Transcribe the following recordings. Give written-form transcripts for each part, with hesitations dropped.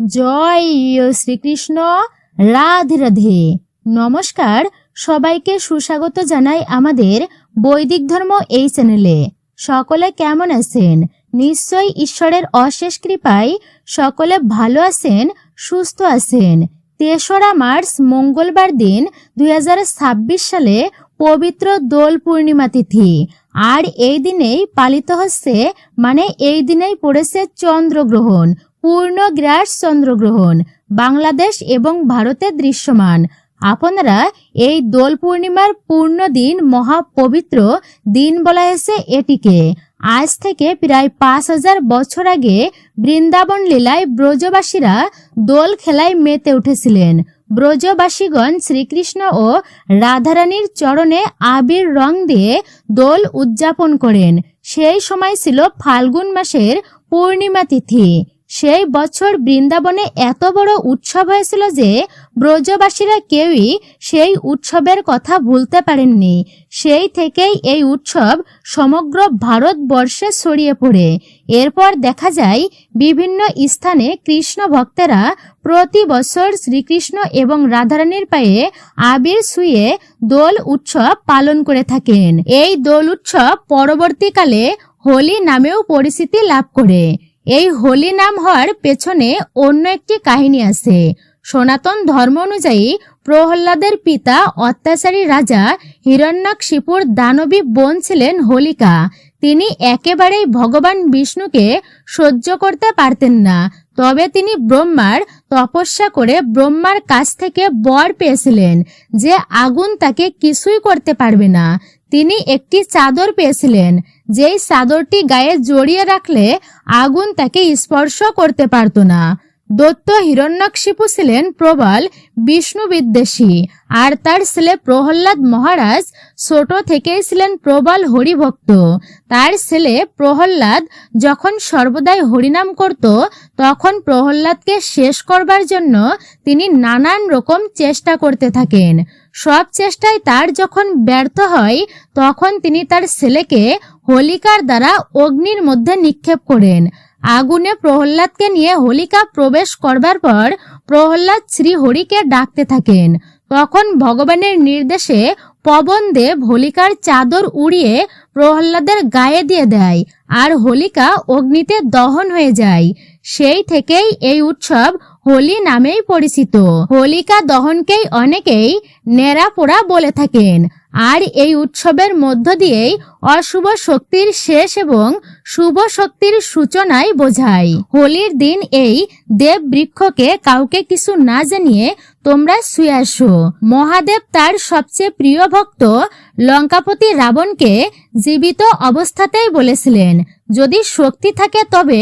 জয় শ্রীকৃষ্ণ। রাধে রাধে। নমস্কার, সবাইকে সুস্বাগত জানাই আমাদের বৈদিক ধর্ম এই চ্যানেলে। সকলে কেমন আছেন? নিশ্চয়ই ঈশ্বরের অশেষ কৃপায় সকলে ভালো আছেন, সুস্থ আছেন। ৩রা মার্চ মঙ্গলবার দিন 2026 সালে পবিত্র দোল পূর্ণিমা তিথি। আর এই দিনেই পালিত হচ্ছে, এই দিনেই পড়েছে চন্দ্রগ্রহণ, পূর্ণগ্রাস চন্দ্রগ্রহণ বাংলাদেশ এবং ভারতে দৃশ্যমান। আপনারা এই দোল পূর্ণিমার পূর্ণ দিন, মহাপবিত্র দিন বলা হয়েছে এটিকে। আজ থেকে প্রায় 5000 বছর আগে বৃন্দাবন লীলায় ব্রজবাসীরা দোল খেলায় মেতে উঠেছিলেন। ব্রজবাসীগণ শ্রীকৃষ্ণ ও রাধারানীর চরণে আবির রং দিয়ে দোল উদযাপন করেন। সেই সময় ছিল ফাল্গুন মাসের পূর্ণিমা তিথি। সেই বছর বৃন্দাবনে এত বড় উৎসব হয়েছিল যে ব্রজবাসীরা কেউই সেই উৎসবের কথা ভুলতে পারেননি। সেই থেকেই এই উৎসব সমগ্র ভারতবর্ষে ছড়িয়ে পড়ে। এরপর দেখা যায় বিভিন্ন স্থানে কৃষ্ণ ভক্তেরা প্রতি বছর শ্রীকৃষ্ণ এবং রাধারানীর পায়ে আবির ছুঁয়ে দোল উৎসব পালন করে থাকেন। এই দোল উৎসব পরবর্তীকালে হোলি নামেও পরিচিতি লাভ করে। এই হোলি নাম হওয়ার পেছনে অন্য একটি কাহিনী আছে। সনাতন ধর্ম অনুযায়ী প্রহ্লাদের পিতা অত্যাচারী রাজা হিরণ্যকশিপুর দানবী বোন ছিলেন হোলিকা। তিনি একেবারেই ভগবান বিষ্ণুকে সহ্য করতে পারতেন না। তবে তিনি ব্রহ্মার তপস্যা করে ব্রহ্মার কাছ থেকে বর পেয়েছিলেন যে আগুন তাকে কিছুই করতে পারবে না। তিনি একটি চাদর পেয়েছিলেন, যেই চাদরটি গায়ে জড়িয়ে রাখলে আগুন তাকে স্পর্শ করতে পারত না। দৈত্য হিরণ্যকশিপু ছিলেন প্রবল বিষ্ণু বিদ্বেষী, আর তার ছেলে প্রহ্লাদ মহারাজ ছোট থেকেই ছিলেন প্রবল হরিভক্ত। তার ছেলে প্রহ্লাদ যখন সর্বদাই হরিনাম করত, তখন প্রহ্লাদকে শেষ করবার জন্য তিনি নানান রকম চেষ্টা করতে থাকেন। সব চেষ্টায় তার যখন ব্যর্থ হয়, তখন তিনি তার ছেলেকে হোলিকার দ্বারা অগ্নির মধ্যে নিক্ষেপ করেন। আগুনে প্রহ্লাদকে নিয়ে হোলিকা প্রবেশ করবার পর প্রহ্লাদ শ্রী হরিকে ডাকতে থাকেন। তখন ভগবানের নির্দেশে পবনদেব হোলিকার চাদর উড়িয়ে প্রহ্লাদের গায়ে দিয়ে দেয়, আর হোলিকা অগ্নিতে দহন হয়ে যায়। সেই থেকেই এই উৎসব হোলি নামেই পরিচিত। হোলিকা দহনকেই অনেকেই নেড়া পোড়া বলে থাকেন। আর এই উৎসবের মধ্য দিয়েই অশুভ শক্তির শেষ এবং শুভ শক্তির সূচনাই বোঝায়। হোলির দিন এই দেব বৃক্ষকে কাউকে কিছু না জানিয়ে তোমরা শুয়ে আসো। মহাদেব তার সবচেয়ে প্রিয় ভক্ত লঙ্কাপতি রাবণকে জীবিত অবস্থাতেই বলেছিলেন, যদি শক্তি থাকে তবে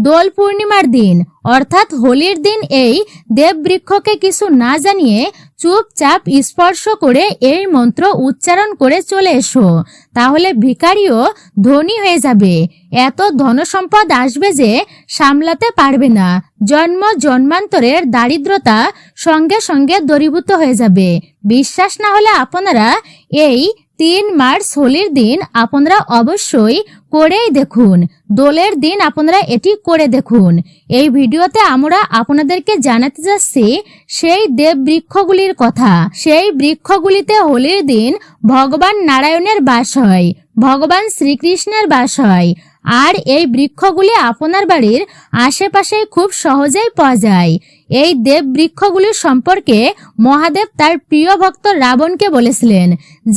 দোল পূর্ণিমার দিন অর্থাৎ হোলির দিন এই দেব বৃক্ষকে কিছু না জানিয়ে চুপচাপ স্পর্শ করে এই মন্ত্র উচ্চারণ করে চলে এসো, তাহলে ভিখারিও ধনী হয়ে যাবে। এত ধনসম্পদ আসবে যে সামলাতে পারবে না। জন্ম জন্মান্তরের দারিদ্রতা সঙ্গে সঙ্গে দূরীভূত হয়ে যাবে। বিশ্বাস না হলে আপনারা এই 3 মার্চ হোলির দিন আপনারা অবশ্যই করেই দেখুন। দোলের দিন আপনারা এটি করে দেখুন। এই ভিডিওতে আমরা আপনাদেরকে জানাতে যাচ্ছি সেই দেব বৃক্ষগুলির কথা। সেই বৃক্ষগুলিতে হোলির দিন ভগবান নারায়ণের বাস হয়, ভগবান শ্রীকৃষ্ণের বাস হয়। আর এই বৃক্ষগুলি আপনার বাড়ির আশেপাশে খুব সহজেই পাওয়া যায়। এই দেব বৃক্ষগুলি সম্পর্কে মহাদেব তার প্রিয় ভক্ত রাবণকে বলেছিলেন,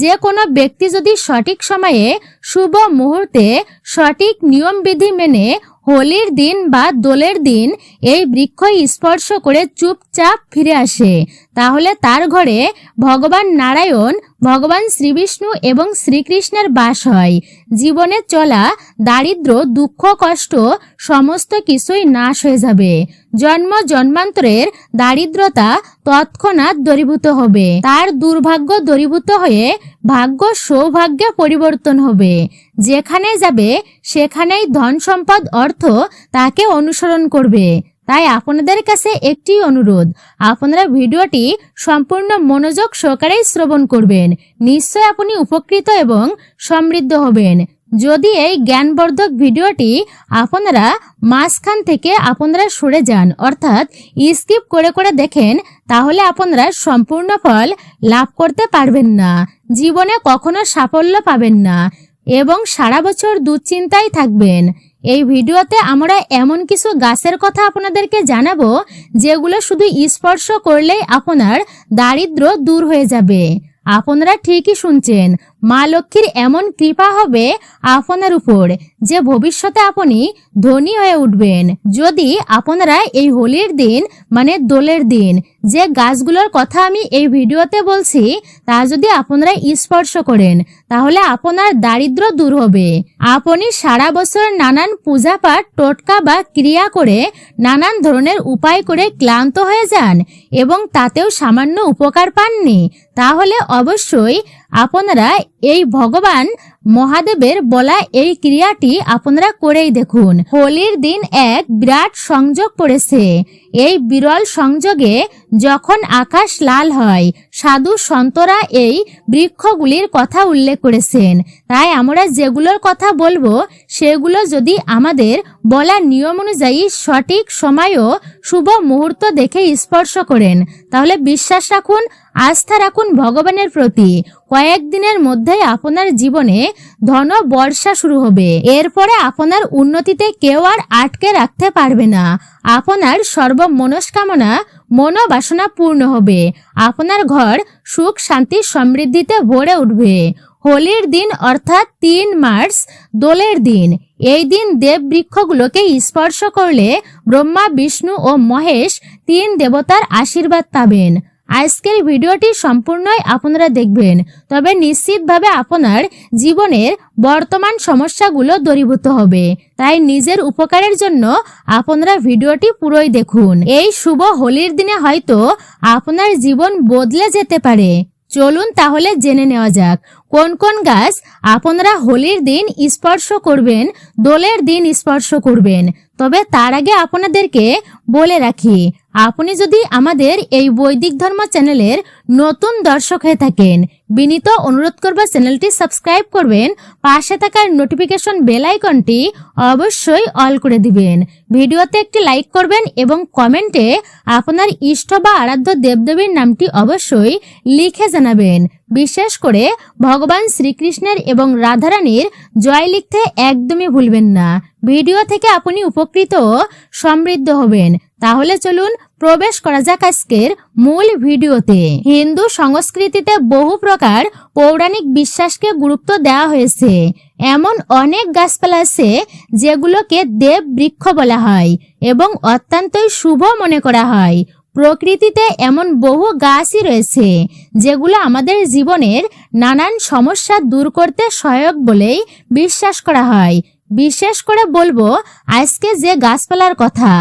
যে কোনো ব্যক্তি যদি সঠিক সময়ে শুভ মুহূর্তে সঠিক নিয়মবিধি মেনে হোলির দিন বা দোলের দিন এই বৃক্ষ স্পর্শ করে চুপচাপ ফিরে আসে, তাহলে তার ঘরে ভগবান নারায়ণ, ভগবান শ্রীবিষ্ণু এবং শ্রীকৃষ্ণের বাস হয়। জীবনে চলা দারিদ্র, দুঃখ, কষ্ট সমস্ত কিছুই নাশ হয়ে যাবে। জন্ম জন্মান্তরের দারিদ্রতা তৎক্ষণাৎ দূরীভূত হবে। তার দুর্ভাগ্য দূরীভূত হয়ে ভাগ্য সৌভাগ্যে পরিবর্তন হবে। যেখানে যাবে সেখানেই ধন সম্পদ অর্থ তাকে অনুসরণ করবে। তাই আপনাদের কাছে একটি অনুরোধ, আপনারা ভিডিওটি সম্পূর্ণ মনোযোগ সহকারে শ্রবণ করবেন। নিশ্চয় আপনি উপকৃত এবং সমৃদ্ধ হবেন। যদি এই জ্ঞানবর্ধক ভিডিওটি আপনারা মাঝখান থেকে আপনারা সরে যান অর্থাৎ স্কিপ করে করে দেখেন, তাহলে আপনারা সম্পূর্ণ ফল লাভ করতে পারবেন না, জীবনে কখনো সাফল্য পাবেন না এবং সারা বছর দুশ্চিন্তায় থাকবেন। এই ভিডিওতে আমরা এমন কিছু গাছের কথা আপনাদেরকে জানাবো যেগুলো শুধু স্পর্শ করলেই আপনার দারিদ্র্য দূর হয়ে যাবে। আপনারা ঠিকই শুনছেন, মা লক্ষ্মীর এমন কৃপা হবে আপনার উপর যে ভবিষ্যতে আপনি ধনী হয়ে উঠবেন। যদি আপনারা এই হোলির দিন মানে দোলের দিন যে গাছগুলোর কথা আমি এই ভিডিওতে বলছি তা যদি আপনারা স্পর্শ করেন তাহলে আপনার দারিদ্র্য দূর হবে। আপনি সারা বছর নানান পূজা পাঠ টোটকা বা ক্রিয়া করে নানান ধরনের উপায় করে ক্লান্ত হয়ে যান এবং তাতেও সামান্য উপকার পাননি, তাহলে অবশ্যই আপনারা এই ভগবান মহাদেবের বলা এই ক্রিয়াটি আপনারা করেই দেখুন। হোলির দিন এক বিরাট সংযোগ পড়েছে। এই বিরল সংযোগে যখন আকাশ লাল হয়, সাধু সন্তরা এই বৃক্ষগুলির কথা উল্লেখ করেছেন। তাই আমরা যেগুলোর কথা বলবো সেগুলো যদি আমাদের বলা নিয়ম অনুযায়ী সঠিক সময় ও শুভ মুহূর্ত দেখে স্পর্শ করেন তাহলে বিশ্বাস রাখুন, আস্থা রাখুন ভগবানের প্রতি, কয়েকদিনের মধ্যেই আপনার জীবনে ধন বর্ষা শুরু হবে। এরপরে আপনার উন্নতিতে কেউ আর আটকে রাখতে পারবে না। আপনার সর্ব মনস্কামনা মনোবাসনা পূর্ণ হবে। আপনার ঘর সুখ শান্তি সমৃদ্ধিতে ভরে উঠবে। হোলির দিন অর্থাৎ 3 মার্চ দোলের দিন। এই দিন দেব বৃক্ষগুলোকে স্পর্শ করলে ব্রহ্মা বিষ্ণু ও মহেশ 3 দেবতার আশীর্বাদ পাবেন। আজকের ভিডিওটি সম্পূর্ণই আপনারা দেখবেন, তবে নিশ্চিতভাবে আপনার জীবনের বর্তমান সমস্যাগুলো দূরীভূত হবে। তাই নিজের উপকারের জন্য আপনারা ভিডিওটি পুরোই দেখুন। এই শুভ হোলির দিনে হয়তো আপনার জীবন বদলে যেতে পারে। চলুন তাহলে জেনে নেওয়া যাক কোন কোন গাছ আপনারা হোলির দিন স্পর্শ করবেন, দোলের দিন স্পর্শ করবেন। তবে তার আগে আপনাদেরকে বলে রাখি, আপনি যদি আমাদের এই বৈদিক ধর্ম চ্যানেলের নতুন দর্শক হয়ে থাকেন, বিনীত অনুরোধ করব চ্যানেলটি সাবস্ক্রাইব করবেন, পাশে থাকার নোটিফিকেশন বেল আইকনটি অবশ্যই অল করে দিবেন। ভিডিওতে একটি লাইক করবেন এবং কমেন্টে আপনার ইষ্ট বা আরাধ্য দেবদেবীর নামটি অবশ্যই লিখে জানাবেন। বিশেষ করে ভগবান শ্রীকৃষ্ণের এবং রাধারানীর জয় লিখতে একদমই ভুলবেন না। ভিডিও থেকে আপনি উপকৃত ও সমৃদ্ধ হবেন। তাহলে চলুন প্রবেশ করা যাক আজকের মূল ভিডিওতে। হিন্দু সংস্কৃতিতে বহু প্রকার পৌরাণিক বিশ্বাসকে গুরুত্ব দেওয়া হয়েছে। এমন অনেক গাছপালা আছে যেগুলোকে দেব বৃক্ষ বলা হয় এবং অত্যন্তই শুভ মনে করা হয়। প্রকৃতিতে এমন বহু গাছই রয়েছে যেগুলো আমাদের জীবনের নানান সমস্যা দূর করতে সহায়ক বলেই বিশ্বাস করা হয়। বিশেষ করে বলবো আজকে যে গাছপালার কথা,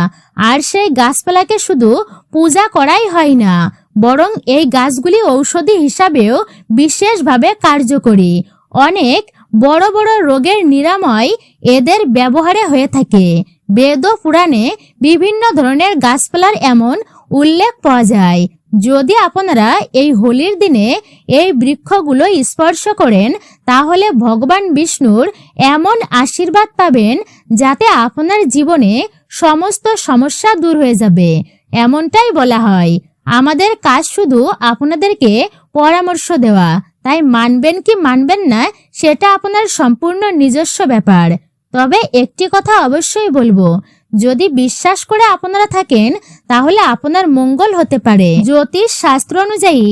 আর সেই গাছপালাকে শুধু পূজা করাই হয় না, বরং এই গাছগুলি ঔষধি হিসাবেও বিশেষভাবে কার্যকরী। অনেক বড় বড় রোগের নিরাময় এদের ব্যবহারে হয়ে থাকে। বেদ ও পুরাণে বিভিন্ন ধরনের গাছপালার এমন উল্লেখ পাওয়া যায়। যদি আপনারা এই হোলির দিনে এই বৃক্ষগুলো স্পর্শ করেন তাহলে ভগবান বিষ্ণুর এমন আশীর্বাদ পাবেন যাতে আপনার জীবনে সমস্ত সমস্যা দূর হয়ে যাবে। এমনটাই বলা হয়। আমাদের কাজ শুধু আপনাদেরকে পরামর্শ দেওয়া, তাই মানবেন কি মানবেন না সেটা আপনার সম্পূর্ণ নিজস্ব ব্যাপার। তবে একটি কথা অবশ্যই বলবো, যদি বিশ্বাস করে আপনারা থাকেন তাহলে আপনার মঙ্গল হতে পারে। জ্যোতিষ শাস্ত্র অনুযায়ী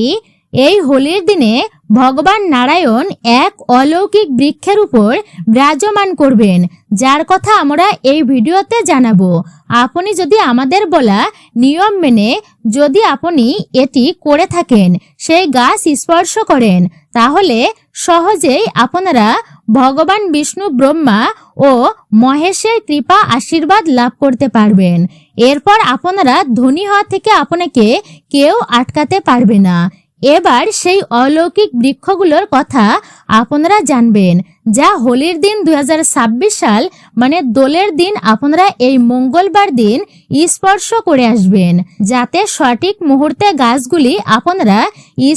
এই হোলির দিনে ভগবান নারায়ণ এক অলৌকিক বৃক্ষের উপর বিরাজমান করবেন, যার কথা আমরা এই ভিডিওতে জানাবো। আপনি যদি আমাদের বলা নিয়ম মেনে যদি আপনি এটি করে থাকেন, সেই গাছ স্পর্শ করেন, তাহলে সহজেই আপনারা ভগবান বিষ্ণু ব্রহ্মা ও মহেশের কৃপা আশীর্বাদ লাভ করতে পারবেন। এরপর আপনারা ধনী হওয়া থেকে আপনাকে কেউ আটকাতে পারবে না। এবার সেই অলৌকিক বৃক্ষগুলোর কথা আপনারা জানবেন, যা হোলির দিন 2026 সাল মানে দোলের দিন আপনারা এই মঙ্গলবার দিন স্পর্শ করে আসবেন, যাতে সঠিক মুহূর্তে গাছগুলি আপনারা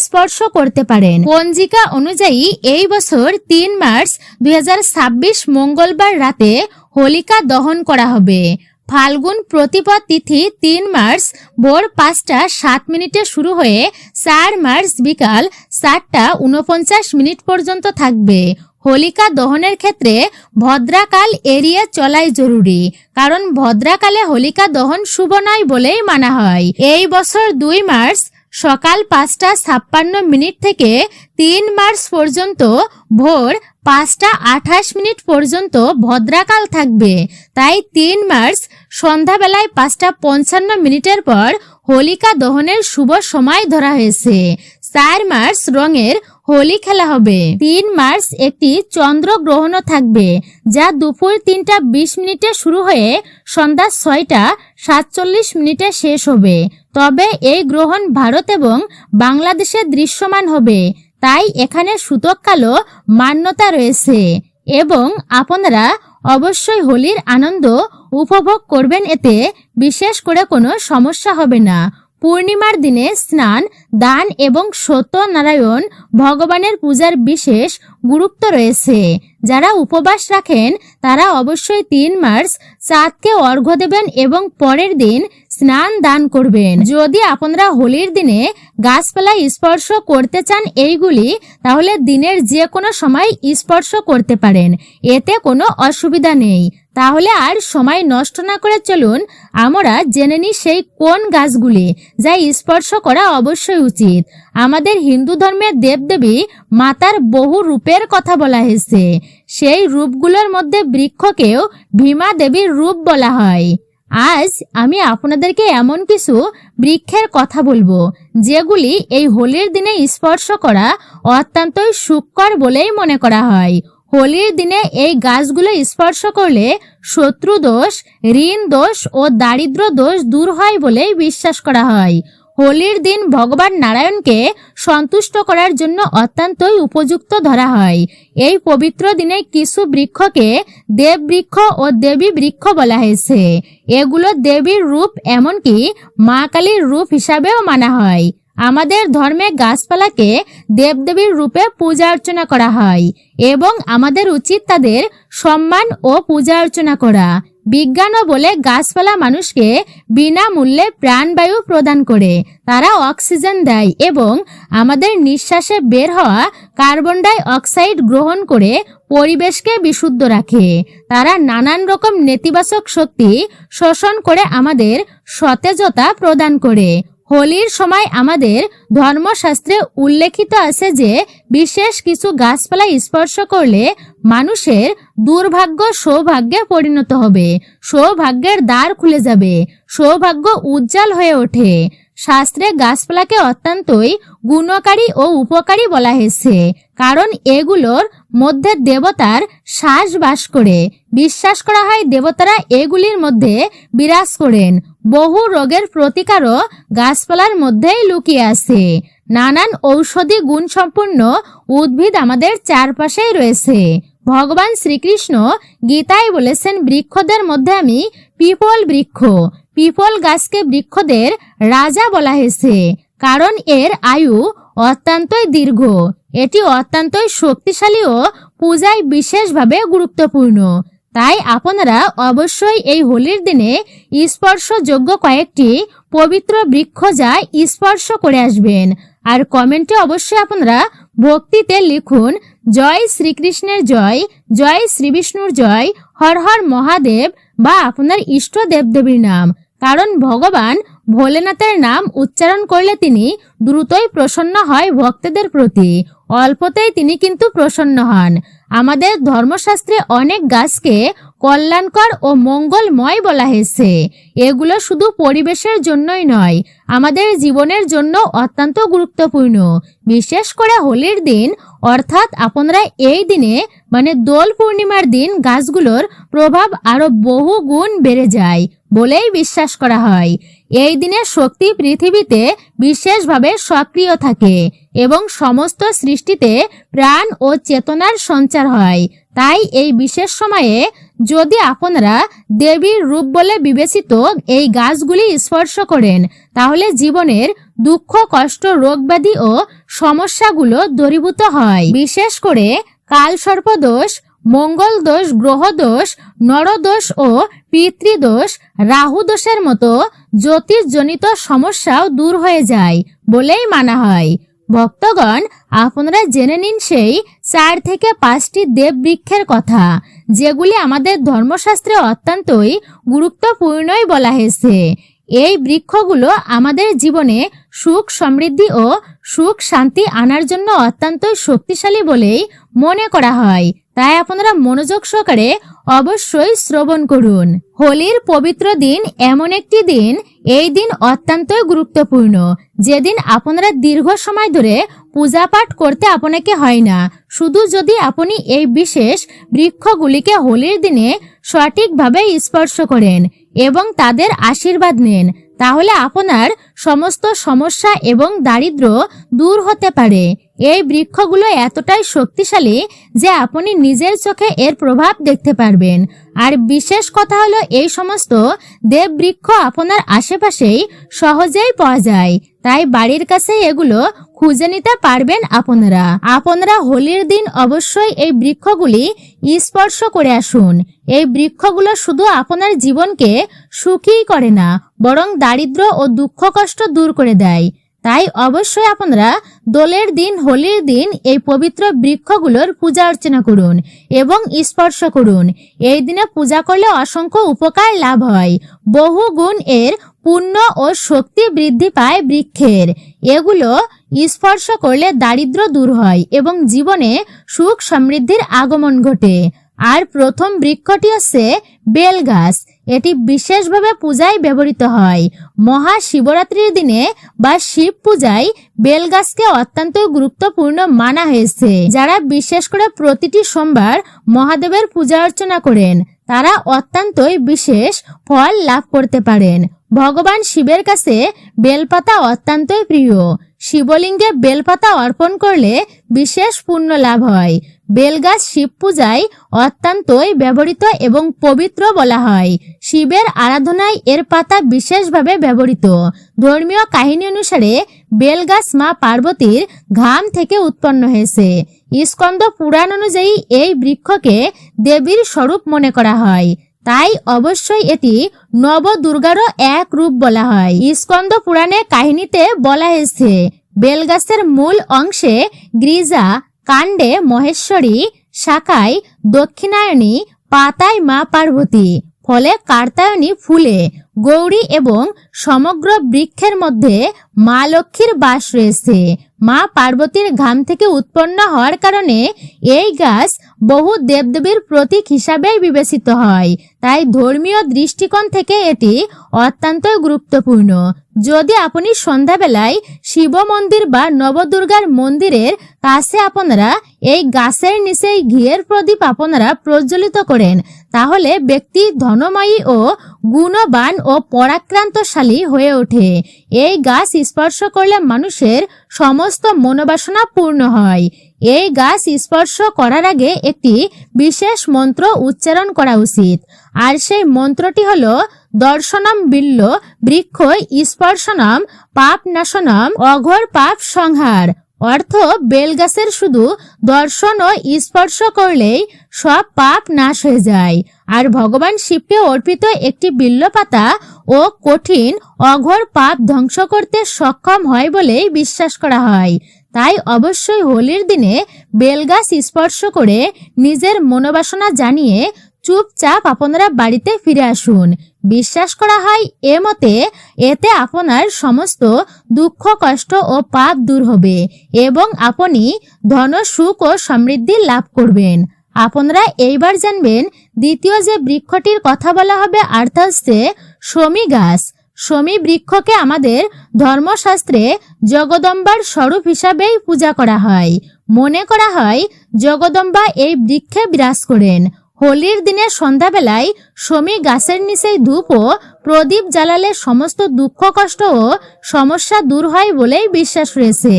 স্পর্শ করতে পারেন। পঞ্জিকা অনুযায়ী এই বছর 3 মার্চ 2026 মঙ্গলবার রাতে হোলিকা দহন করা হবে। ফাল্গুন প্রতিপদ তিথি 3 মার্চ ভোর 5টা 7 শুরু হয়ে 4 মার্চ বিকাল 4টা 49 পর্যন্ত থাকবে। হোলিকা দহনের ক্ষেত্রে ভদ্রাকাল এড়িয়ে চলাই জরুরি, কারণ ভদ্রাকালে হোলিকা দহন শুভ নয় বলেই মানা হয়। এই বছর 2 মার্চ সকাল 5টা 56 থেকে 3 মার্চ পর্যন্ত ভোর 5টা 28 পর্যন্ত ভদ্রাকাল থাকবে। তাই 3 মার্চ সন্ধ্যাবেলায় 5টা 55 পর হোলিকা দহনের শুভ সময় ধরা হয়েছে। 4 মার্চ রঙের হোলি খেলা হবে। 3 মার্চ একটি চন্দ্রগ্রহণও থাকবে, যা দুপুর 3টা 20 শুরু হয়ে সন্ধ্যা 6টা 47 শেষ হবে। তবে এই গ্রহণ ভারত এবং বাংলাদেশে দৃশ্যমান হবে, তাই এখানে সূতককালও মান্যতা রয়েছে এবং আপনারা অবশ্যই হোলির আনন্দ উপভোগ করবেন, এতে বিশেষ করে কোনো সমস্যা হবে না। পূর্ণিমার দিনে স্নান, দান এবং সত্যনারায়ণ ভগবানের পূজার বিশেষ গুরুত্ব রয়েছে। যারা উপবাস রাখেন তারা অবশ্যই 3 মার্চ চাঁদকে অর্ঘ্য দেবেন এবং পরের দিন স্নান দান করবেন। যদি আপনারা হোলির দিনে গাছপালা স্পর্শ করতে চান এইগুলি, তাহলে দিনের যে কোনো সময় স্পর্শ করতে পারেন, এতে কোনো অসুবিধা নেই। তাহলে আর সময় নষ্ট না করে চলুন আমরা জেনে নিই সেই কোন গাছগুলি যা স্পর্শ করা অবশ্যই উচিত। আমাদের হিন্দু ধর্মের দেবদেবী মাতার বহু রূপের কথা বলা হয়েছে। সেই রূপগুলোর মধ্যে বৃক্ষকেও ভীমা দেবীর রূপ বলা হয়। আজ আমি আপনাদেরকে এমন কিছু বৃক্ষের কথা বলবো যেগুলি এই হোলির দিনে স্পর্শ করা অত্যন্তই সুখকর বলেই মনে করা হয়। হোলির দিনে এই গাছগুলো স্পর্শ করলে শত্রু দোষ, ঋণ দোষ ও দারিদ্র দোষ দূর হয় বলেই বিশ্বাস করা হয়। হোলির দিন ভগবান নারায়ণকে সন্তুষ্ট করার জন্য অত্যন্তই উপযুক্ত ধরা হয়। এই পবিত্র দিনে কিছু বৃক্ষকে দেব বৃক্ষ ও দেবী বৃক্ষ বলা হয়েছে। এগুলো দেবীর রূপ, এমনকি মা কালীর রূপ হিসাবেও মানা হয়। আমাদের ধর্মে গাছপালাকে দেবদেবীর রূপে পূজা অর্চনা করা হয় এবং আমাদের উচিত তাদের সম্মান ও পূজা অর্চনা করা। বিজ্ঞানও বলে গাছপালা মানুষকে বিনামূল্যে প্রাণবায়ু প্রদান করে। তারা অক্সিজেন দেয় এবং আমাদের নিঃশ্বাসে বের হওয়া কার্বন ডাই অক্সাইড গ্রহণ করে পরিবেশকে বিশুদ্ধ রাখে। তারা নানান রকম নেতিবাচক শক্তি শোষণ করে আমাদের সতেজতা প্রদান করে। হোলির সময় আমাদের ধর্মশাস্ত্রে উল্লেখিত আছে যে বিশেষ কিছু গাছপালা স্পর্শ করলে মানুষের দুর্ভাগ্য সৌভাগ্যে পরিণত হবে, সৌভাগ্যের দ্বার খুলে যাবে, সৌভাগ্য উজ্জ্বল হয়ে ওঠে। শাস্ত্রে গাছপালাকে অত্যন্তই গুণকারী ও উপকারী বলা হয়েছে, কারণ এগুলোর মধ্যে দেবতার শ্বাস বাস করে। বিশ্বাস করা হয় দেবতারা এগুলির মধ্যে বিরাজ করেন। বহু রোগের প্রতিকারও গাছপালার মধ্যেই লুকিয়ে আছে। নানান ঔষধি গুণ সম্পন্ন উদ্ভিদ আমাদের চারপাশেই রয়েছে। ভগবান শ্রীকৃষ্ণ গীতায় বলেছেন, বৃক্ষদের মধ্যে আমি পিপল বৃক্ষ। পিপল গাছকে বৃক্ষদের রাজা বলা হয়েছে, কারণ এর আয়ু অত্যন্তই দীর্ঘ। এটি অত্যন্তই শক্তিশালী ও পূজায় বিশেষভাবে গুরুত্বপূর্ণ। তাই আপনারা অবশ্যই এই হোলির দিনে স্পর্শযোগ্য কয়েকটি পবিত্র বৃক্ষ যা স্পর্শ করে আসবেন। আর কমেন্টে অবশ্যই আপনারা ভক্তিতে লিখুন, জয় শ্রীকৃষ্ণের জয়, জয় শ্রী বিষ্ণুর জয়, হর হর মহাদেব বা আপনার ইষ্ট দেবদেবীর নাম। কারণ ভগবান ভোলেনাথের নাম উচ্চারণ করলে তিনি দ্রুতই প্রসন্ন হয় ভক্তদের প্রতি। অল্পতেই তিনি কিন্তু প্রসন্ন হন। আমাদের ধর্মশাস্ত্রে অনেক গাছকে কল্যাণকর ও মঙ্গলময় বলা হয়েছে। এগুলো শুধু পরিবেশের জন্যই নয়, আমাদের জীবনের জন্য অত্যন্ত গুরুত্বপূর্ণ। বিশেষ করে হোলির দিন, অর্থাৎ আপনারা এই দিনে মানে দোল পূর্ণিমার দিন গাছগুলোর প্রভাব আরো বহু গুণ বেড়ে যায় বলেই বিশ্বাস করা হয়। এই দিনে শক্তি পৃথিবীতে বিশেষভাবে সক্রিয় থাকে এবং সমস্ত সৃষ্টিতে প্রাণ ও চেতনার সঞ্চার হয়। তাই এই বিশেষ সময়ে যদি আপনারা দেবীর রূপ বলে বিবেচিত এই গাছগুলি স্পর্শ করেন, তাহলে জীবনের দুঃখ, কষ্ট, রোগব্যাধি ও সমস্যাগুলো দূরীভূত হয়। বিশেষ করে কালসর্পদোষ, মঙ্গল দোষ, গ্রহদোষ, নরদোষ ও পিতৃদোষ, রাহু দোষের মতো জ্যোতিষজনিত সমস্যাও দূর হয়ে যায় বলেই মানা হয়। ভক্তগণ, আপনারা জেনে নিন সেই 4 থেকে 5টি দেব বৃক্ষের কথা, যেগুলি আমাদের ধর্মশাস্ত্রে অত্যন্তই গুরুত্বপূর্ণই বলা হয়েছে। এই বৃক্ষগুলো আমাদের জীবনে সুখ, সমৃদ্ধি ও সুখ শান্তি আনার জন্য অত্যন্তই শক্তিশালী বলেই মনে করা হয়। তাই আপনারা মনোযোগ সহকারে অবশ্যই শ্রবণ করুন। হোলির পবিত্র দিন এমন একটি দিন, এই দিন অত্যন্তই গুরুত্বপূর্ণ, যেদিন আপনারা দীর্ঘ সময় ধরে পূজা পাঠ করতে আপনাকে হয় না। শুধু যদি আপনি এই বিশেষ বৃক্ষগুলিকে হোলির দিনে সঠিকভাবে স্পর্শ করেন এবং তাদের আশীর্বাদ নেন, তাহলে আপনার সমস্ত সমস্যা এবং দারিদ্র্য দূর হতে পারে। এই বৃক্ষগুলো এতটাই শক্তিশালী যে আপনি নিজের চোখে এর প্রভাব দেখতে পারবেন। আর বিশেষ কথা হলো, এই সমস্ত দেব বৃক্ষ আপনার আশেপাশেই সহজেই পাওয়া যায়। তাই বাড়ির কাছে এগুলো খুঁজে নিতে পারবেন আপনারা হোলির দিন অবশ্যই এই বৃক্ষগুলি স্পর্শ করে আসুন। এই বৃক্ষগুলো শুধু আপনার জীবনকে সুখী করে না, বরং দারিদ্র্য ও দুঃখ কষ্ট দূর করে দেয়। তাই অবশ্যই আপনারা দোলের দিন, হোলির দিন এই পবিত্র বৃক্ষগুলোর পূজা অর্চনা করুন এবং স্পর্শ করুন। এই দিনে পূজা করলে অসংখ্য উপকার লাভ হয়। বহু গুণ এর পুণ্য ও শক্তি বৃদ্ধি পায় বৃক্ষের। এগুলো স্পর্শ করলে দারিদ্র্য দূর হয় এবং জীবনে সুখ সমৃদ্ধির আগমন ঘটে। আর প্রথম বৃক্ষটি হচ্ছে বেল গাছ। এটি বিশেষভাবে পূজায় ব্যবহৃত হয়। মহাশিবরাত্রির দিনে বা শিব পূজায় বেল গাছকে অত্যন্ত গুরুত্বপূর্ণ মানা হয়েছে। যারা বিশেষ করে প্রতিটি সোমবার মহাদেবের পূজা অর্চনা করেন, তারা অত্যন্তই বিশেষ ফল লাভ করতে পারেন। ভগবান শিবের কাছে বেলপাতা অত্যন্তই প্রিয়। শিবলিঙ্গে বেলপাতা অর্পণ করলে বিশেষ পুণ্য লাভ হয়। বেলগাছ শিব পূজায় অত্যন্তই ব্যবহৃত এবং পবিত্র বলা হয়। শিবের আরাধনায় এর পাতা বিশেষভাবে ব্যবহৃত। ধর্মীয় কাহিনী অনুসারে বেলগাছ মা পার্বতীর ঘাম থেকে উৎপন্ন হয়েছে। স্কন্দ পুরাণ অনুযায়ী এই বৃক্ষকে দেবীর স্বরূপ মনে করা হয়। তাই অবশ্যই এটি নবদুর্গারও এক রূপ বলা হয়। স্কন্দ পুরাণে কাহিনীতে বলা হয়েছে, বেলগাছের মূল অংশে গিরিজা, কাণ্ডে মহেশ্বরী, শাখায় দক্ষিণায়নী, পাতায় মা পার্বতী, ফলে কার্তায়নী, ফুলে গৌরী এবং সমগ্র বৃক্ষের মধ্যে মা লক্ষ্মীর বাস রয়েছে। মা পার্বতীর ঘাম থেকে উৎপন্ন হওয়ার কারণে এই গাছ বহু দেবদেবীর প্রতীক হিসাবে বিবেচিত হয়। তাই ধর্মীয় দৃষ্টিকোণ থেকে এটি অত্যন্ত গুরুত্বপূর্ণ। যদি আপনি সন্ধ্যাবেলায় শিব মন্দির বা নবদুর্গার মন্দিরের কাছে আপনারা এই গাছের নিচে ঘিয়ের প্রদীপ আপনারা প্রজ্বলিত করেন, তাহলে ব্যক্তি ধনময়ী ও গুণবান ও পরাক্রান্তশালী হয়ে ওঠে। এই গাছ স্পর্শ করলে মানুষের সমস্ত মনোবাসনা পূর্ণ হয়। এই গাছ স্পর্শ করার আগে একটি বিশেষ মন্ত্র উচ্চারণ করা উচিত। আর সেই মন্ত্রটি হলো দর্শনম বিল্ল বৃক্ষ স্পর্শনম পাপ নাশনম অঘোর পাপ সংহার। অর্থ, বেলগাছের শুধু দর্শন ও স্পর্শ করলেই সব পাপ নাশ হয়ে যায়। আর ভগবান শিবকে অর্পিত একটি বিল্ল পাতা ও কঠিন অঘোর পাপ ধ্বংস করতে সক্ষম হয় বলেই বিশ্বাস করা হয়। তাই অবশ্যই হোলির দিনে বেলগাছ স্পর্শ করে নিজের মনোবাসনা জানিয়ে চুপচাপ আপনারা বাড়িতে ফিরে আসুন। বিশ্বাস করা হয় এতে আপনার সমস্ত দুঃখ কষ্ট ও পাপ দূর হবে এবং আপনি ধন সুখ ও সমৃদ্ধি লাভ করবেন। আপনারা এইবার জানবেন দ্বিতীয় যে বৃক্ষটির কথা বলা হবে, অর্থাৎ হচ্ছে শমী গাছ। শমী বৃক্ষকে আমাদের ধর্মশাস্ত্রে জগদম্বার স্বরূপ হিসাবেই পূজা করা হয়। মনে করা হয় জগদম্বা এই বৃক্ষে বিরাজ করেন। হোলির দিনে সন্ধ্যাবেলায় শমী গাছের নিচেই ধূপ ও প্রদীপ জ্বালালে সমস্ত দুঃখ কষ্ট ও সমস্যা দূর হয় বলেই বিশ্বাস রয়েছে।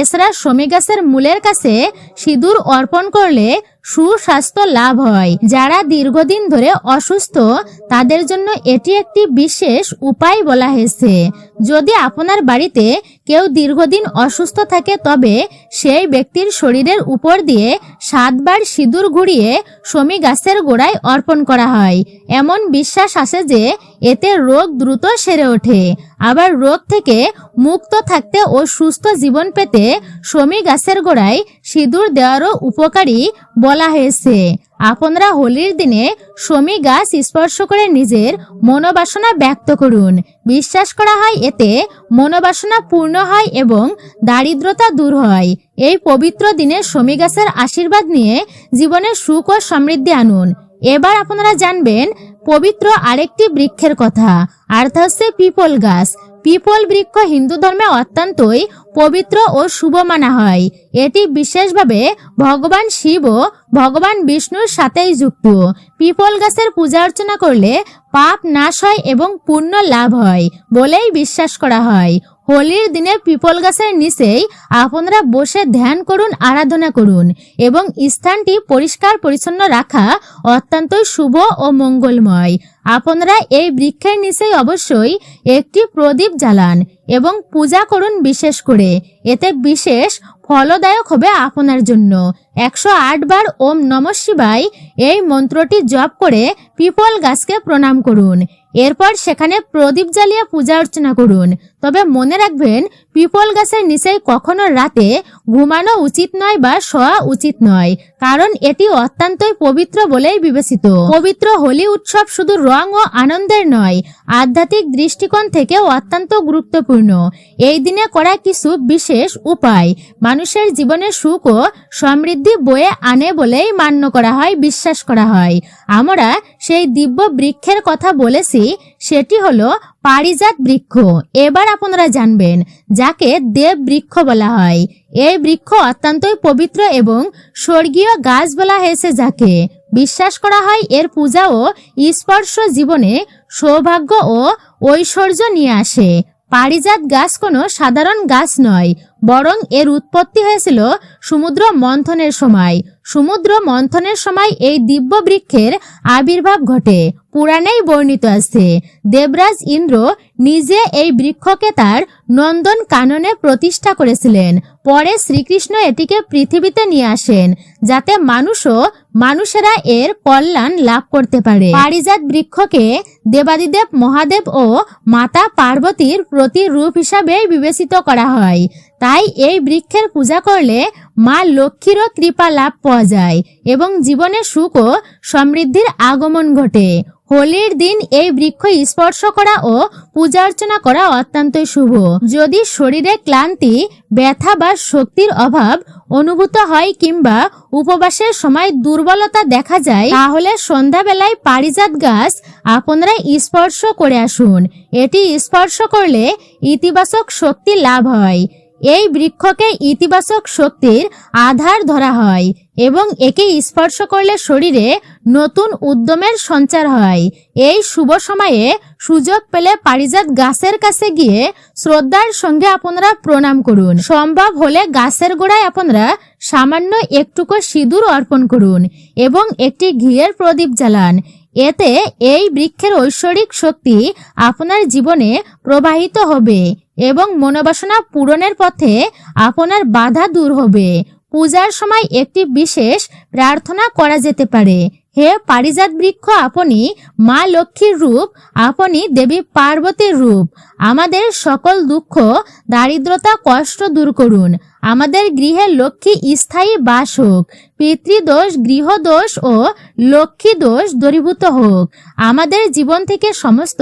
এছাড়া শমী গাছের মূলের কাছে সিঁদুর অর্পণ করলে সুস্বাস্থ্য লাভ হয়। যারা দীর্ঘদিন ধরে অসুস্থ তাদের জন্য এটি একটি বিশেষ উপায় বলা হয়েছে। যদি আপনার বাড়িতে কেউ দীর্ঘদিন অসুস্থ থাকে তবে সেই ব্যক্তির শরীরের উপর দিয়ে 7 বার সিঁদুর ঘুরিয়ে শমী গাছের গোড়ায় অর্পণ করা হয়। এমন বিশ্বাস আছে যে এতে রোগ দ্রুত সেরে ওঠে। আবার রোগ থেকে মুক্ত থাকতে ও সুস্থ জীবন পেতে শমী গাছের গোড়ায় সিঁদুর দেওয়ারও উপকারী বলা হয়েছে। আপনারা হোলির দিনে শমী গাছ স্পর্শ করে নিজের মনোবাসনা ব্যক্ত করুন। বিশ্বাস করা হয় এতে মনোবাসনা পূর্ণ হয় এবং দারিদ্রতা দূর হয়। এই পবিত্র দিনে শমী গাছের আশীর্বাদ নিয়ে জীবনে সুখ ও সমৃদ্ধি আনুন। এবার আপনারা জানবেন পবিত্র আরেকটি বৃক্ষের কথা, আর তা হচ্ছে পিপল গাছ। পিপল বৃক্ষ হিন্দু ধর্মে অত্যন্তই পবিত্র ও শুভ মানা হয়। এটি বিশেষভাবে ভগবান শিব ও ভগবান বিষ্ণুর সাথেই যুক্ত। পিপল গাছের পূজা অর্চনা করলে পাপ নাশ হয় এবং পুণ্য লাভ হয় বলেই বিশ্বাস করা হয়। হোলির দিনে পিপল গাছের নিচেই আপনারা বসে ধ্যান করুন, আরাধনা করুন এবং স্থানটি পরিষ্কার পরিচ্ছন্ন রাখা অত্যন্তই শুভ ও মঙ্গলময়। আপনারা এই বৃক্ষের নিচেই অবশ্যই একটি প্রদীপ জ্বালান এবং পূজা করুন বিশেষ করে। এতে বিশেষ ফলদায়ক হবে আপনার জন্য। 108 বার ওম নমঃ শিবায় এই মন্ত্রটি জপ করে পিপল গাছকে প্রণাম করুন। এরপর সেখানে প্রদীপ জ্বালিয়ে পূজা অর্চনা করুন। তবে মনে রাখবেন পিপল গাছের নিচে কখনো রাতে ঘুমানো উচিত নয় বা শোয়া উচিত নয়, কারণ এটি অত্যন্তই পবিত্র বলেই বিবেচিত। পবিত্র হোলি উৎসব শুধু রং ও আনন্দের নয়, আধ্যাত্মিক দৃষ্টিকোণ থেকেও অত্যন্ত গুরুত্বপূর্ণ। এই দিনে করা কিছু বিশেষ উপায় মানুষের জীবনে সুখ ও সমৃদ্ধি বয়ে আনে বলেই মান্য করা হয়, বিশ্বাস করা হয়। আমরা সেই দিব্য বৃক্ষের কথা বলেছি, সেটি হলো পারিজাত বৃক্ষ। এবার আপনারা জানবেন যাকে দেব বৃক্ষ বলা হয়। এই বৃক্ষ অত্যন্তই পবিত্র এবং স্বর্গীয় গাছ বলা হয়েছে, যাকে বিশ্বাস করা হয় এর পূজা ও স্পর্শ জীবনে সৌভাগ্য ও ঐশ্বর্য নিয়ে আসে। পারিজাত গাছ কোনো সাধারণ গাছ নয়, বরং এর উৎপত্তি হয়েছিল সমুদ্র মন্থনের সময়। সমুদ্র মন্থনের সময় এই দিব্য বৃক্ষের আবির্ভাব ঘটে, পুরাণেই বর্ণিত আছে। দেবরাজ ইন্দ্র নিজে এই বৃক্ষকে তার নন্দন কাননে প্রতিষ্ঠা করেছিলেন। পরে শ্রীকৃষ্ণ এটিকে পৃথিবীতে নিয়ে আসেন যাতে মানুষ ও মানুষেরা এর কল্যাণ লাভ করতে পারে। পারিজাত বৃক্ষকে দেবাদিদেব মহাদেব ও মাতা পার্বতীর প্রতিরূপ হিসাবে বিবেচিত করা হয়। তাই এই বৃক্ষের পূজা করলে মা লক্ষ্মীরও কৃপা লাভ পাওয়া যায় এবং জীবনে সুখ ও সমৃদ্ধির আগমন ঘটে। হোলির দিন এই বৃক্ষ স্পর্শ করা ও পূজা অর্চনা করা অত্যন্তই শুভ। যদি শরীরে ক্লান্তি, ব্যথা বা শক্তির অভাব অনুভূত হয় কিংবা উপবাসের সময় দুর্বলতা দেখা যায়, তাহলে সন্ধ্যাবেলায় পারিজাত গাছ আপনারা স্পর্শ করে আসুন। এটি স্পর্শ করলে ইতিবাচক শক্তি লাভ হয়। এই বৃক্ষকে ইতিবাচক শক্তির আধার ধরা হয় এবং একে স্পর্শ করলে শরীরে নতুন উদ্যমের সঞ্চার হয়। এই শুভ সময়ে সুযোগ পেলে পারিজাত গাছের কাছে গিয়ে শ্রদ্ধার সঙ্গে আপনারা প্রণাম করুন। সম্ভব হলে গাছের গোড়ায় আপনারা সামান্য একটুকু সিঁদুর অর্পণ করুন এবং একটি ঘিয়ের প্রদীপ জ্বালান। এতে এই বৃক্ষের ঐশ্বরিক শক্তি আপনার জীবনে প্রবাহিত হবে এবং মনোবাসনা পূরণের পথে আপনার বাধা দূর হবে। পূজার সময় একটি বিশেষ প্রার্থনা করা যেতে পারে। হে পারিজাত বৃক্ষ, আপনি মা লক্ষ্মীর রূপ, আপনি দেবী পার্বতীর রূপ। আমাদের সকল দুঃখ, দারিদ্রতা, কষ্ট দূর করুন। আমাদের গৃহে লক্ষ্মী স্থায়ী বাস হোক। পিতৃদোষ, গৃহদোষ ও লক্ষ্মী দোষ দূরীভূত হোক। আমাদের জীবন থেকে সমস্ত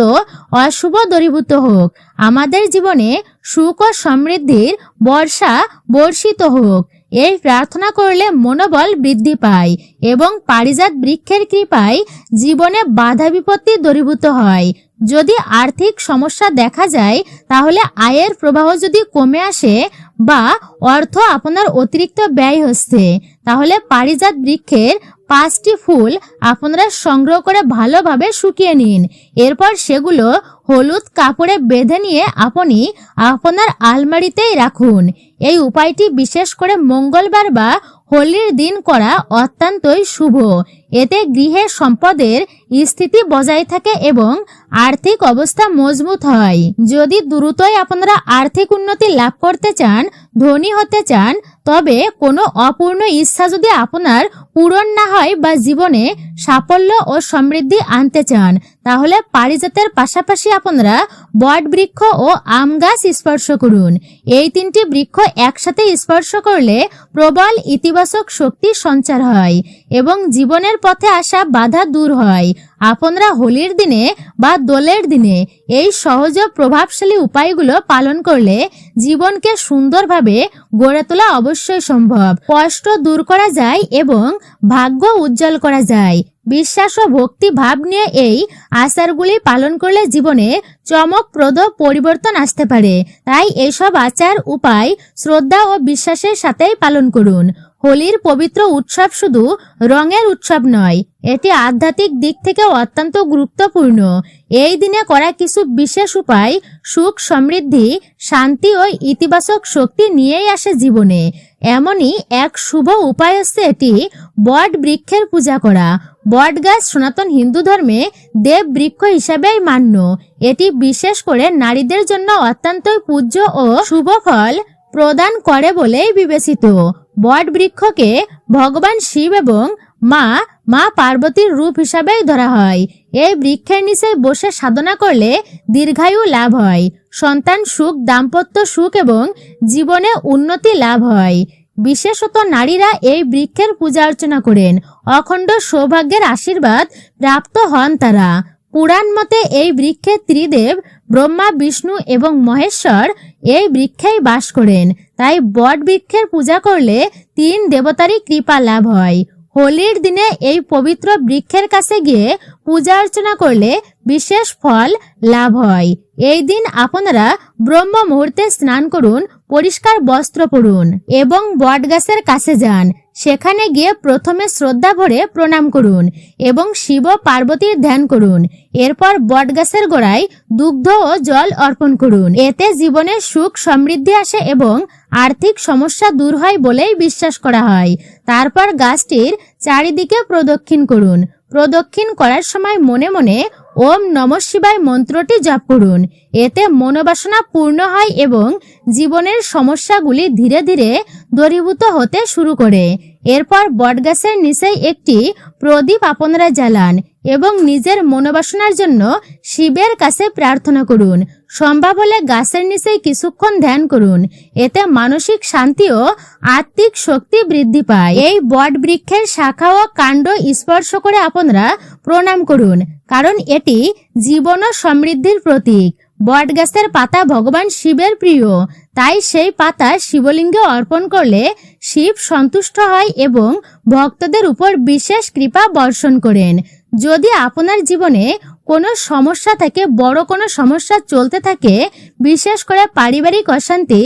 অশুভ দূরীভূত হোক। আমাদের জীবনে সুখ ও সমৃদ্ধির বর্ষা বর্ষিত হোক। এই প্রার্থনা করলে মনোবল বৃদ্ধি পায় এবং পারিজাত বৃক্ষের কৃপায় জীবনে বাধা বিপত্তি দূরীভূত হয়। যদি আর্থিক সমস্যা দেখা যায়, তাহলে আয়ের প্রবাহ যদি কমে আসে বা অর্থ আপনার অতিরিক্ত ব্যয় হচ্ছে, তাহলে পারিজাত বৃক্ষের 5টি ফুল আপনারা সংগ্রহ করে ভালোভাবে শুকিয়ে নিন। এরপর সেগুলো হলুদ কাপড়ে বেঁধে নিয়ে আপনি আপনার আলমারিতেই রাখুন। এই উপায়টি বিশেষ করে মঙ্গলবার বা হোলির দিন করা অত্যন্তই শুভ। এতে গৃহে সম্পদের স্থিতি বজায় থাকে এবং আর্থিক অবস্থা মজবুত হয়। যদি দ্রুতই আপনারা আর্থিক উন্নতি লাভ করতে চান, ধনী হতে চান, তবে কোনো অপূর্ণ ইচ্ছা যদি আপনার পূরণ না হয় বা জীবনে সাফল্য ও সমৃদ্ধি আনতে চান, তাহলে পারিজাতের পাশাপাশি আপনারা বট বৃক্ষ ও আম গাছ স্পর্শ করুন। এই 3টি বৃক্ষ একসাথে স্পর্শ করলে প্রবল ইতিবাচক শক্তি সঞ্চার হয় এবং জীবনের পথে আসা বাধা দূর হয়। আপনারা হোলির দিনে বা দোলের দিনে এই সহজ ও প্রভাবশালী উপায়গুলো পালন করলে জীবনকে সুন্দরভাবে গড়ে তোলা অবশ্যই সম্ভব। কষ্ট দূর করা যায় এবং ভাগ্য উজ্জ্বল করা যায়। বিশ্বাস ও ভক্তি ভাব নিয়ে এই আচারগুলি পালন করলে জীবনে চমকপ্রদ পরিবর্তন আসতে পারে। তাই এসব আচার উপায় শ্রদ্ধা ও বিশ্বাসের সাথেই পালন করুন। হোলির পবিত্র উৎসব শুধু রঙের উৎসব নয়, এটি আধ্যাত্মিক দিক থেকে অত্যন্ত গুরুত্বপূর্ণ। এই দিনে করা কিছু বিশেষ উপায় সুখ, সমৃদ্ধি, শান্তি ও ইতিবাচক শক্তি নিয়েই আসে জীবনে। এমনই এক শুভ উপায় হচ্ছে এটি বট বৃক্ষের পূজা করা। বট গাছ সনাতন হিন্দু ধর্মে দেব বৃক্ষ হিসাবেই মান্য। এটি বিশেষ করে নারীদের জন্য অত্যন্তই পূজ্য ও শুভ ফল প্রদান করে বলেই বিবেচিত। বট বৃক্ষকে ভগবান শিব এবং মা পার্বতীর রূপ হিসাবেই ধরা হয়। এই বৃক্ষের নিচে বসে সাধনা করলে দীর্ঘায়ু লাভ হয়, সন্তান সুখ, দাম্পত্য সুখ এবং জীবনে উন্নতি লাভ হয়। বিশেষত নারীরা এই বৃক্ষের পূজা অর্চনা করেন, অখণ্ড সৌভাগ্যের আশীর্বাদ প্রাপ্ত হন তারা। পুরাণ মতে এই বৃক্ষে ত্রিদেব ব্রহ্মা, বিষ্ণু এবং মহেশ্বর এই বৃক্ষেই বাস করেন। তাই বট বৃক্ষের পূজা করলে 3 দেবতারই কৃপা লাভ হয়। হোলির দিনে এই পবিত্র বৃক্ষের কাছে গিয়ে পূজা অর্চনা করলে বিশেষ ফল লাভ হয়। এই দিন আপনারা ব্রহ্ম মুহূর্তে স্নান করুন, পরিষ্কার বস্ত্র পরুন এবং বট গাছের কাছে যান। সেখানে গিয়ে প্রথমে শ্রদ্ধা ভরে প্রণাম করুন এবং শিব পার্বতীর ধ্যান করুন। এরপর বট গাছের গোড়ায় দুগ্ধ ও জল অর্পণ করুন। এতে জীবনে সুখ, সমৃদ্ধি আসে এবং আর্থিক সমস্যা দূর হয় বলেই বিশ্বাস করা হয়। তারপর গাছটির চারিদিকে প্রদক্ষিণ করুন। প্রদক্ষিণ করার সময় মনে মনে ওম নমঃ শিবায় মন্ত্রটি জপ করুন। এতে মনোবাসনা পূর্ণ হয় এবং জীবনের সমস্যাগুলি ধীরে ধীরে দূরীভূত হতে শুরু করে। এরপর বটগাছের নিচেই একটি প্রদীপ আপনারা জ্বালান এবং নিজের মনোবাসনার জন্য শিবের কাছে প্রার্থনা করুন। সম্ভব হলে গাছের নিচেই কিছুক্ষণ ধ্যান করুন। এতে মানসিক শান্তি ও আত্মিক শক্তি বৃদ্ধি পায়। এই বট বৃক্ষের শাখা ও কাণ্ড স্পর্শ করে আপনারা প্রণাম করুন, কারণ এটি জীবন ও সমৃদ্ধির প্রতীক। বট গাছের পাতা ভগবান শিবের প্রিয়, তাই সেই পাতা শিবলিঙ্গে অর্পণ করলে শিব সন্তুষ্ট হয় এবং ভক্তদের উপর বিশেষ কৃপা বর্ষণ করেন। যদি আপনার জীবনে কোনো সমস্যা থেকে, বড় কোনো সমস্যা চলতে থাকে, বিশেষ করে পারিবারিক অশান্তি,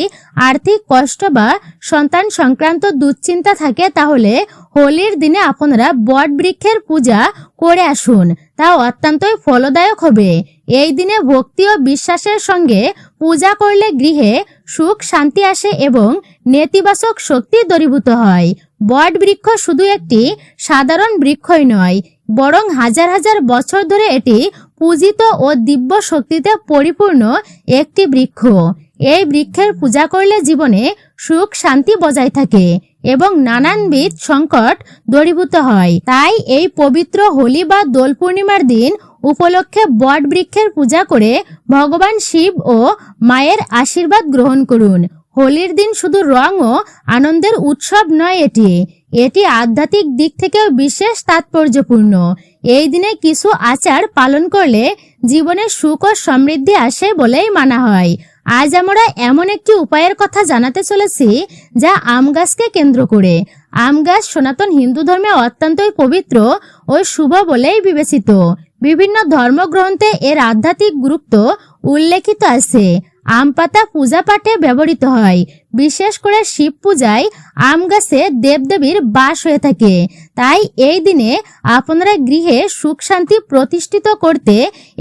আর্থিক কষ্ট বা সন্তান সংক্রান্ত দুশ্চিন্তা থাকে, তাহলে হোলির দিনে আপনারা বট বৃক্ষের পূজা করে আসুন। তা অত্যন্তই ফলদায়ক হবে। এই দিনে ভক্তি ও বিশ্বাসের সঙ্গে পূজা করলে গৃহে সুখ, শান্তি আসে এবং নেতিবাচক শক্তি দূরীভূত হয়। বট বৃক্ষ শুধু একটি সাধারণ বৃক্ষই নয়, বরং হাজার হাজার বছর ধরে এটি পূজিত ও দিব্য শক্তিতে পরিপূর্ণ একটি বৃক্ষ। এই বৃক্ষের পূজা করলে জীবনে সুখ, শান্তি বজায় থাকে এবং নানানবিধ সংকট দূরীভূত হয়। তাই এই পবিত্র হোলি বা দোল পূর্ণিমার দিন উপলক্ষে বট বৃক্ষের পূজা করে ভগবান শিব ও মায়ের আশীর্বাদ গ্রহণ করুন। হোলির দিন শুধু রং ও আনন্দের উৎসব নয়, এটি আধ্যাত্মিক দিক থেকেও বিশেষ তাৎপর্যপূর্ণ। এই দিনে কিছু আচার পালন করলে জীবনে সুখ ও সমৃদ্ধি আসে বলেই মানা হয়। আজ আমরা এমন একটি উপায়ের কথা জানাতে চলেছি যা আম গাছকে কেন্দ্র করে। আম গাছ সনাতন হিন্দু ধর্মে অত্যন্তই পবিত্র ও শুভ বলেই বিবেচিত। বিভিন্ন ধর্মগ্রন্থে এর আধ্যাত্মিক গুরুত্ব উল্লেখিত আছে। আম পাতা পূজা পাঠে ব্যবহৃত হয়, বিশেষ করে শিব পূজায় আম গাছে দেবদেবীর বাস হয়ে থাকে। তাই এই দিনে আপনারা গৃহে সুখ শান্তি প্রতিষ্ঠিত করতে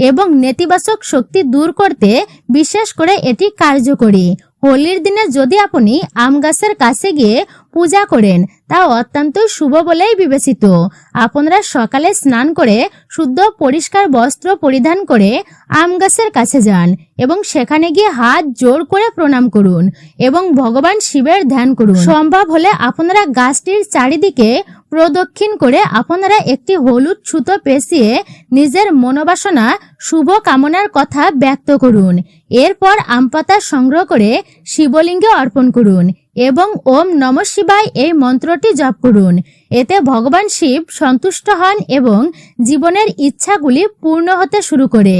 এবং নেতিবাচক শক্তি দূর করতে বিশেষ করে এটি কার্যকরী। হোলির দিনে যদি আপনি আম গাছের কাছে গিয়ে পূজা করেন তা অত্যন্ত শুভ বলেই বিবেচিত। আপনারা সকালে স্নান করে শুদ্ধ পরিষ্কার বস্ত্র পরিধান করে আম গাছের কাছে যান এবং সেখানে গিয়ে হাত জোড় করে প্রণাম করুন এবং ভগবান শিবের ধ্যান করুন। সম্ভব হলে আপনারা গাছটির চারিদিকে প্রদক্ষিণ করে আপনারা একটি হলুদ সুতো পেঁচিয়ে নিজের মনোবাসনা শুভ কামনার কথা ব্যক্ত করুন। এরপর আম পাতা সংগ্রহ করে শিবলিঙ্গে অর্পণ করুন এবং ওম নমঃ শিবায় এই মন্ত্রটি জপ করুন। এতে ভগবান শিব সন্তুষ্ট হন এবং জীবনের ইচ্ছাগুলি পূর্ণ হতে শুরু করে।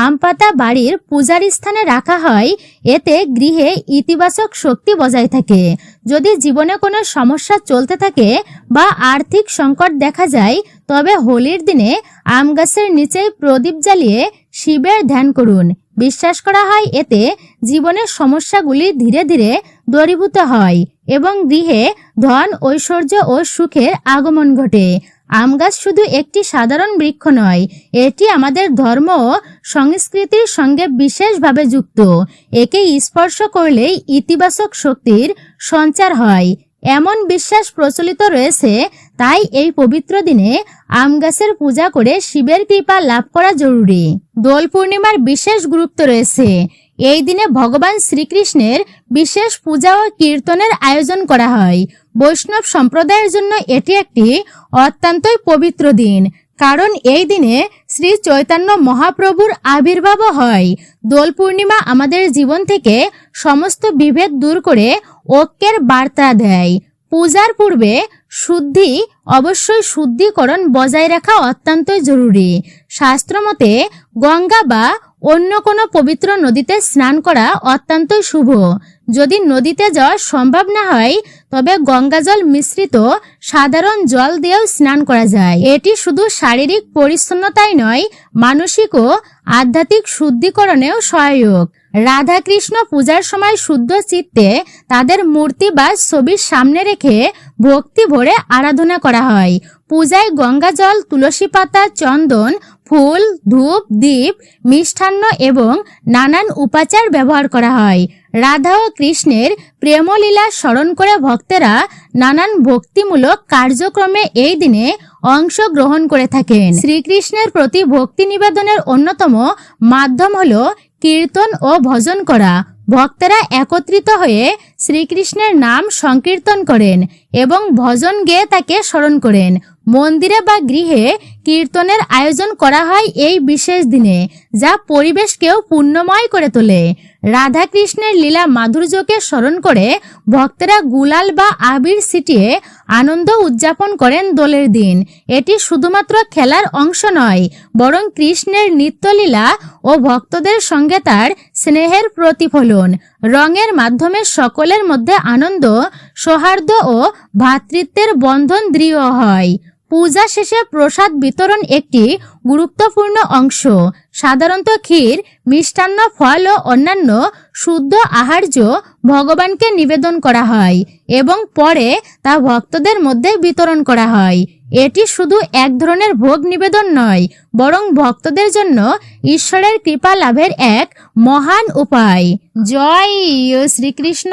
আম পাতা বাড়ির পূজার স্থানে রাখা হয়, এতে গৃহে ইতিবাচক শক্তি বজায় থাকে। যদি জীবনে কোনো সমস্যা চলতে থাকে বা আর্থিক সংকট দেখা যায় তবে হোলির দিনে আম গাছের নিচেই প্রদীপ জ্বালিয়ে শিবের ধ্যান করুন। বিশ্বাস করা হয় এতে জীবনের সমস্যাগুলি ধীরে ধীরে দূরীভূত হয় এবং গৃহে ধন ঐশ্বর্য ও সুখের আগমন ঘটে। আম গাছ শুধু একটি সাধারণ বৃক্ষ নয়, এটি আমাদের ধর্ম ও সংস্কৃতির সঙ্গে বিশেষভাবে যুক্ত। একে স্পর্শ করলেই ইতিবাচক শক্তির সঞ্চার হয় এমন বিশ্বাস প্রচলিত রয়েছে। তাই এই পবিত্র দিনে আম গাছের পূজা করে শিবের কৃপা লাভ করা জরুরি। দোল পূর্ণিমার বিশেষ গুরুত্ব রয়েছে। এই দিনে ভগবান শ্রীকৃষ্ণের বিশেষ পূজা ও কীর্তনের আয়োজন করা হয়। বৈষ্ণব সম্প্রদায়ের জন্য এটি একটি অত্যন্তই পবিত্র দিন, কারণ এই দিনে শ্রী চৈতন্য মহাপ্রভুর আবির্ভাব হয়। দোল পূর্ণিমা আমাদের জীবন থেকে সমস্ত বিভেদ দূর করে ঐক্যের বার্তা দেয়। পূজার পূর্বে অবশ্যই শুদ্ধিকরণ বজায় রাখা অত্যন্তই জরুরি। শাস্ত্রমতে গঙ্গা বা অন্য কোনো পবিত্র নদীতে স্নান করা অত্যন্তই শুভ। যদি নদীতে যাওয়া সম্ভব না হয় তবে গঙ্গা জল মিশ্রিত সাধারণ জল দিয়েও স্নান করা যায়। এটি শুধু শারীরিক পরিচ্ছন্নতাই নয়, মানসিক ও আধ্যাত্মিক শুদ্ধিকরণেও সহায়ক। রাধা কৃষ্ণ পূজার সময় শুদ্ধ চিত্তে তাদের মূর্তি বা ছবির সামনে রেখে ভক্তি ভরে আরাধনা করা হয়। পূজায় গঙ্গা জল, তুলসী পাতা, চন্দন, ফুল, ধূপ, দীপ, মিষ্টান্ন এবং নানান উপাচার ব্যবহার করা হয়। রাধা ও কৃষ্ণের প্রেমলীলা স্মরণ করে ভক্তেরা নানান ভক্তিমূলক কার্যক্রমে এই দিনে অংশগ্রহণ করে থাকেন। শ্রীকৃষ্ণের প্রতি ভক্তি নিবেদনের অন্যতম মাধ্যম হল কীর্তন ও ভজন করা। ভক্তেরা একত্রিত হয়ে শ্রীকৃষ্ণের নাম সংকীর্তন করেন এবং ভজন গেয়ে তাকে স্মরণ করেন। মন্দিরে বা গৃহে কীর্তনের আয়োজন করা হয় এই বিশেষ দিনে, যা পরিবেশকেও পুণ্যময় করে তোলে। রাধা কৃষ্ণের লীলা মাধুর্যকে স্মরণ করে ভক্তেরা গুলাল বা আবির ছিটিয়ে আনন্দ উদযাপন করেন দোলের দিন। এটি শুধুমাত্র খেলার অংশ নয়, বরং কৃষ্ণের নিত্যলীলা ও ভক্তদের সঙ্গে তার স্নেহের প্রতিফলন। রঙের মাধ্যমে সকলের মধ্যে আনন্দ, সৌহার্দ্য ও ভ্রাতৃত্বের বন্ধন দৃঢ় হয়। পূজা শেষে প্রসাদ বিতরণ একটি গুরুত্বপূর্ণ অংশ। সাধারণত ক্ষীর, মিষ্টান্ন, ফল ও অন্যান্য শুদ্ধ আহার্য ভগবানকে নিবেদন করা হয় এবং পরে তা ভক্তদের মধ্যে বিতরণ করা হয়। এটি শুধু এক ধরনের ভোগ নিবেদন নয়, বরং ভক্তদের জন্য ঈশ্বরের কৃপা লাভের এক মহান উপায়। জয় শ্রীকৃষ্ণ।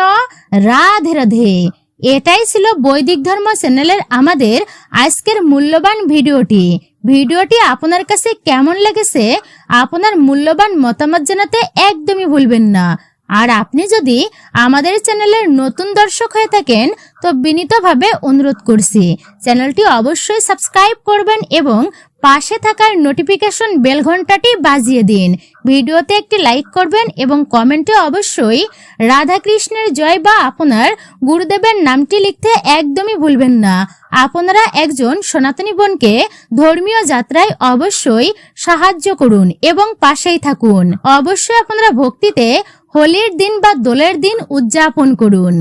রাধে রাধে। এটাই ছিল বৈদিক ধর্ম চ্যানেলের আমাদের আজকের মূল্যবান ভিডিওটি আপনার কাছে কেমন লেগেছে আপনার মূল্যবান মতামত জানাতে একদমই ভুলবেন না। আর আপনি যদি আমাদের চ্যানেলের নতুন দর্শক হয়ে থাকেন তো বিনীতভাবে অনুরোধ করছি চ্যানেলটি অবশ্যই সাবস্ক্রাইব করবেন এবং পাশে থাকার নোটিফিকেশন বেল ঘন্টাটি বাজিয়ে দিন। ভিডিওতে একটি লাইক করবেন এবং কমেন্টে অবশ্যই রাধা কৃষ্ণের জয় বা আপনার গুরুদেবের নামটি লিখতে একদমই ভুলবেন না। আপনারা একজন সনাতনী বোনকে ধর্মীয় যাত্রায় অবশ্যই সাহায্য করুন এবং পাশেই থাকুন। অবশ্যই আপনারা ভক্তিতে হোলির দিন বা দোলের দিন উদযাপন করুন।